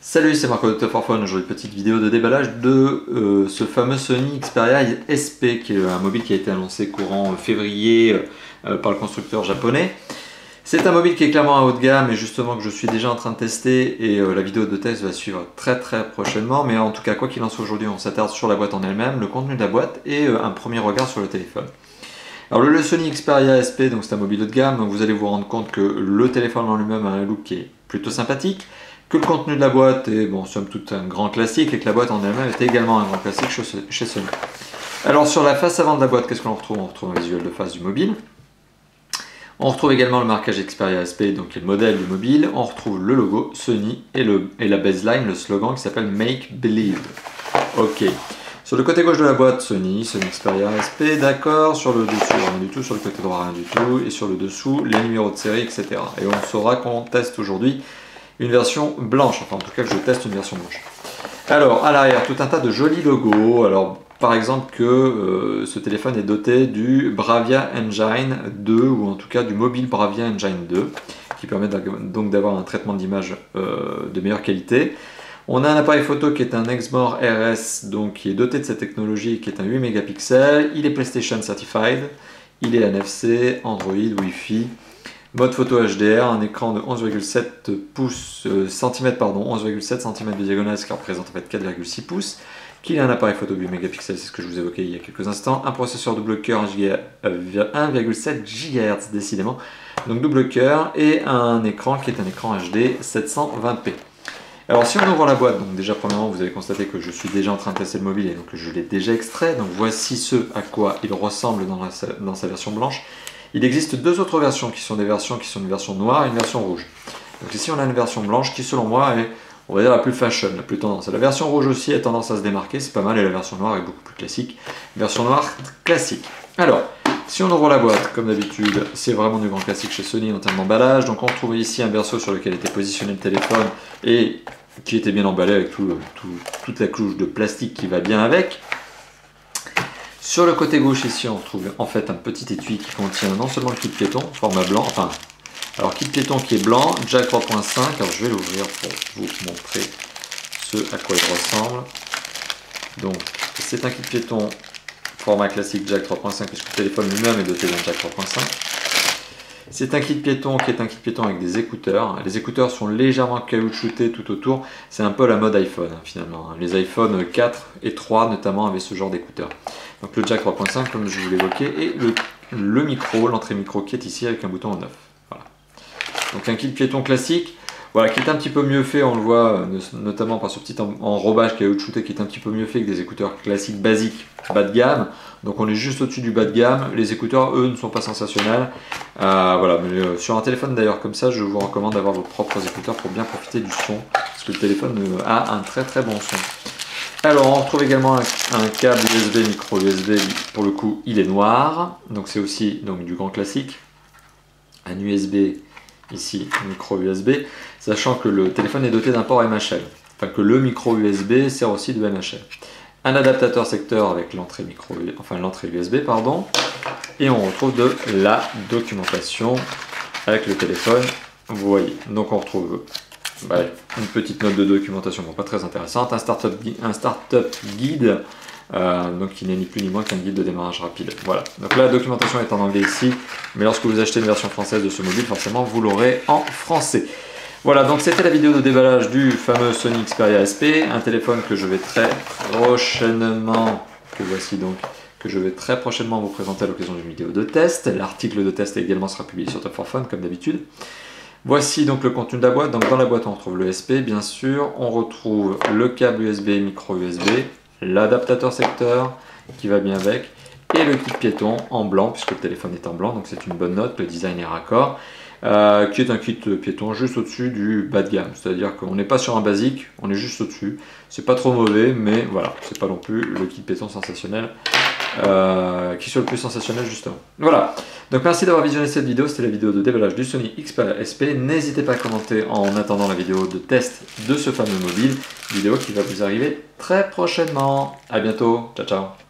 Salut, c'est Marco de Top for Phone. Aujourd'hui, petite vidéo de déballage de ce fameux Sony Xperia SP, qui est un mobile qui a été annoncé courant février par le constructeur japonais. C'est un mobile qui est clairement à haut de gamme et justement que je suis déjà en train de tester, et la vidéo de test va suivre très prochainement. Mais en tout cas, quoi qu'il en soit, aujourd'hui, on s'attarde sur la boîte en elle-même, le contenu de la boîte et un premier regard sur le téléphone. Alors le Sony Xperia SP, donc c'est un mobile haut de gamme, donc vous allez vous rendre compte que le téléphone en lui-même a un look qui est plutôt sympathique, que le contenu de la boîte est, bon, somme toute un grand classique, et que la boîte en elle-même est également un grand classique chez Sony. Alors sur la face avant de la boîte, qu'est-ce qu'on retrouve? On retrouve un visuel de face du mobile. On retrouve également le marquage Xperia SP, donc qui est le modèle du mobile. On retrouve le logo Sony et la baseline, le slogan qui s'appelle Make Believe. Ok. Sur le côté gauche de la boîte, Sony Xperia SP, d'accord. Sur le dessus, rien du tout. Sur le côté droit, rien du tout. Et sur le dessous, les numéros de série, etc. Et on saura qu'on teste aujourd'hui une version blanche. Enfin, en tout cas, que je teste une version blanche. Alors, à l'arrière, tout un tas de jolis logos. Alors, par exemple, que ce téléphone est doté du Bravia Engine 2, ou en tout cas du mobile Bravia Engine 2, qui permet donc d'avoir un traitement d'image de meilleure qualité. On a un appareil photo qui est un Exmor RS, donc qui est doté de cette technologie, qui est un 8 mégapixels. Il est PlayStation Certified, il est NFC, Android, Wi-Fi, mode photo HDR, un écran de 11,7 cm de diagonale, ce qui représente en fait 4,6 pouces. Qu'il a un appareil photo 8 mégapixels, c'est ce que je vous évoquais il y a quelques instants, un processeur double cœur 1,7 GHz décidément, donc double cœur, et un écran qui est un écran HD 720p. Alors si on ouvre la boîte, donc déjà premièrement vous avez constaté que je suis déjà en train de tester le mobile et donc je l'ai déjà extrait, donc voici ce à quoi il ressemble dans sa version blanche. Il existe deux autres versions qui sont une version noire et une version rouge. Donc ici on a une version blanche qui selon moi est, on va dire, la plus fashion, la plus tendance. La version rouge aussi a tendance à se démarquer, c'est pas mal, et la version noire est beaucoup plus classique. Version noire classique. Alors, si on ouvre la boîte, comme d'habitude, c'est vraiment du grand classique chez Sony en termes d'emballage. Donc on retrouve ici un berceau sur lequel était positionné le téléphone et qui était bien emballé avec toute la couche de plastique qui va bien avec. Sur le côté gauche ici, on retrouve en fait un petit étui qui contient non seulement le kit piéton, format blanc, enfin, alors kit piéton qui est blanc, jack 3.5, alors je vais l'ouvrir pour vous montrer ce à quoi il ressemble. Donc c'est un kit piéton format classique jack 3.5 puisque le téléphone lui-même est doté d'un jack 3.5. C'est un kit piéton qui est un kit piéton avec des écouteurs. Les écouteurs sont légèrement caoutchoutés tout autour. C'est un peu la mode iPhone finalement. Les iPhone 4 et 3 notamment avaient ce genre d'écouteurs. Donc le jack 3.5 comme je vous l'évoquais et le micro, l'entrée micro qui est ici avec un bouton on-off. Voilà. Donc un kit piéton classique. Voilà, qui est un petit peu mieux fait, on le voit notamment par ce petit enrobage caoutchouté qui est un petit peu mieux fait que des écouteurs classiques basiques bas de gamme. Donc on est juste au-dessus du bas de gamme. Les écouteurs, eux, ne sont pas sensationnels. Voilà, mais sur un téléphone d'ailleurs comme ça, je vous recommande d'avoir vos propres écouteurs pour bien profiter du son, parce que le téléphone a un très bon son. Alors on retrouve également un câble USB, micro USB, pour le coup il est noir, donc c'est aussi donc, du grand classique. Un USB ici, micro USB, sachant que le téléphone est doté d'un port MHL, enfin que le micro USB sert aussi de MHL. Un adaptateur secteur avec l'entrée USB, pardon, et on retrouve de la documentation avec le téléphone, vous voyez. Donc on retrouve une petite note de documentation, bon, pas très intéressante, un startup guide, donc qui n'est ni plus ni moins qu'un guide de démarrage rapide. Voilà, donc la documentation est en anglais ici, mais lorsque vous achetez une version française de ce mobile, forcément vous l'aurez en français. Voilà, donc c'était la vidéo de déballage du fameux Sony Xperia SP, un téléphone que je vais très prochainement, que je vais très prochainement vous présenter à l'occasion d'une vidéo de test. L'article de test également sera publié sur Top for Phone comme d'habitude. Voici donc le contenu de la boîte. Donc dans la boîte on retrouve le SP bien sûr, on retrouve le câble USB, micro USB, l'adaptateur secteur qui va bien avec, et le kit piéton en blanc puisque le téléphone est en blanc, donc c'est une bonne note, le design est raccord. Qui est un kit piéton juste au-dessus du bas de gamme, c'est-à-dire qu'on n'est pas sur un basique, on est juste au-dessus. C'est pas trop mauvais, mais voilà, c'est pas non plus le kit piéton sensationnel qui soit le plus sensationnel justement. Voilà, donc merci d'avoir visionné cette vidéo, c'était la vidéo de déballage du Sony Xperia SP. N'hésitez pas à commenter en attendant la vidéo de test de ce fameux mobile, vidéo qui va vous arriver très prochainement. À bientôt, ciao ciao.